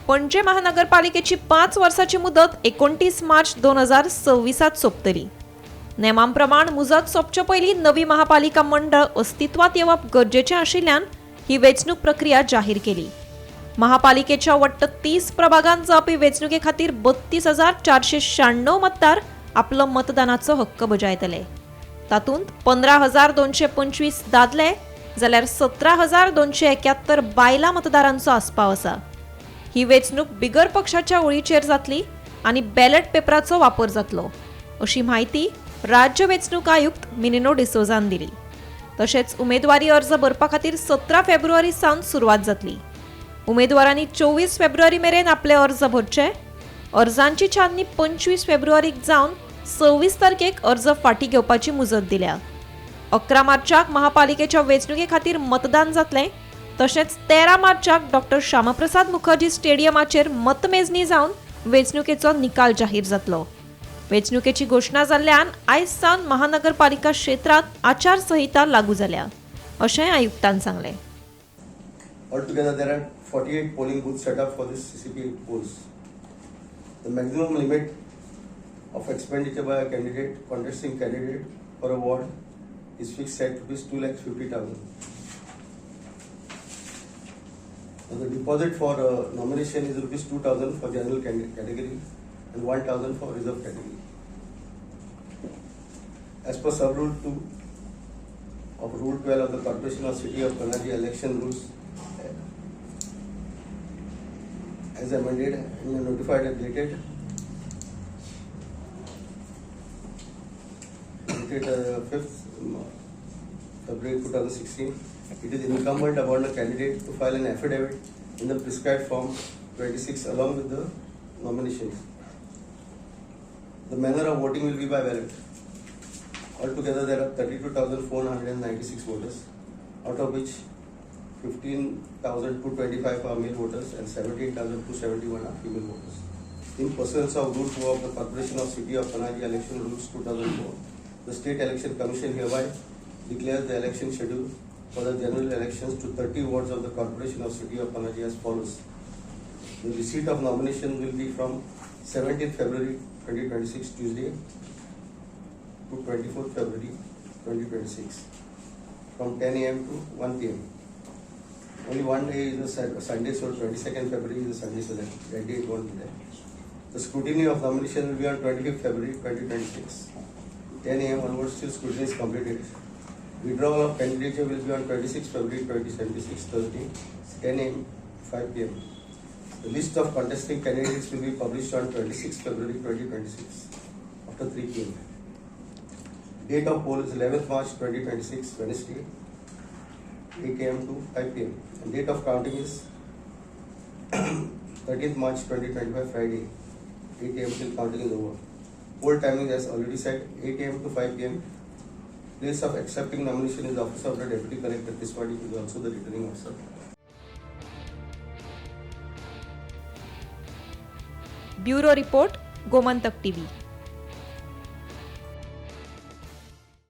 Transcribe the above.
पणजी महानगरपालिकेची 5 वर्साची मुदत 29 मार्च 2026 सोपतली. नेमांप्रमाण मुजत सोपचे पयलीं नवी महापालिका मंडळ अस्तित्वात येवप गरजेचें आशिल्ल्यान ही वेंचणूक प्रक्रिया जाहीर केली. महापालिकेच्या वट्ट 30 प्रभागांत जावपी वेंचणुके खातीर 32,496 मतदार आपलो मतदानाचो हक्क बजायतले. तातूंत 15,225 दादले जाल्यार 17,271 बायलां मतदारांचो आस्पाव आसा. ही वेंचणूक बिगर पक्षाच्या ओळीचेर जातली आनी बॅलट पेपराचो वापर जातलो, अशी माहिती राज्य वेंचणूक आयुक्त मिनिनो डिसोजान दिली. तशेंच उमेदवारी अर्ज भरपा खातीर 17 फेब्रुवारी सावन सुरवात जातली. उमेदवारांनी 24 फेब्रुवारी मेरेन आपले अर्ज भरचे. अर्जांची छाननी 25 फेब्रुवारीक जावन 26 तारखेक अर्ज फाटीं घेवपाची मुजत दिल्या. 11 मार्चाक महापालिकेच्या वेंचणुके खातीर मतदान जातलें. तशेंच 13 मार्चाक डॉ. श्यामाप्रसाद मुखर्जी स्टेडियमाचेर मतमेजणी जावन वेंचणुकेचो निकाल जाहीर जातलो. वेंचणुकेची घोशणा जाल्ल्यान आयज सावन महानगरपालिका क्षेत्रांत आचारसंहिता लागू जाल्या, अशें आयुक्तान सांगलें. Altogether, there are 48 polling booths set up for this CCP polls. The maximum limit of expenditure by a candidate, contesting candidate for a ward is fixed at ₹2,50,000. The deposit for nomination is ₹2,000 for general category and ₹1,000 for reserve category. As per sub-rule 2 of Rule 12 of the Corporation of City of Panjim election rules, as amended and notified and dated 5th February 2016, it is incumbent upon the candidate to file an affidavit in the prescribed form 26 along with the nominations. The manner of voting will be by ballot. Altogether, there are 32,496 voters, out of which 15,225 are male voters and 17,271 are female voters. In pursuance of Rule 2 of the Corporation of City of Panjim Election Rules 2004, the State Election Commission hereby declares the election schedule for the general elections to 30 wards of the Corporation of City of Panjim as follows. The receipt of nomination will be from 17th February 2026 Tuesday to 24th February 2026 from 10 a.m. to 1 p.m. Only one day is a Sunday, so 22nd February is a Sunday, so that day it won't be there. The scrutiny of nomination will be on 25th February 2026. 10 a.m. onwards till scrutiny is completed. Withdrawal of candidature will be on 26th February 2026 Thursday, 10 a.m. 5 p.m. The list of contesting candidates will be published on 26th February 2026 after 3 p.m. Date of poll is 11th March 2026 Wednesday, 8 a.m. to 5 p.m. And date of counting is 13th March 2025 Friday, 8 a.m. till counting is over. Poll timing, as already said, 8 a.m. to 5 p.m. Place of accepting nomination is the office of the Deputy Collector. This body is also the returning officer. Bureau report, Gomantak TV.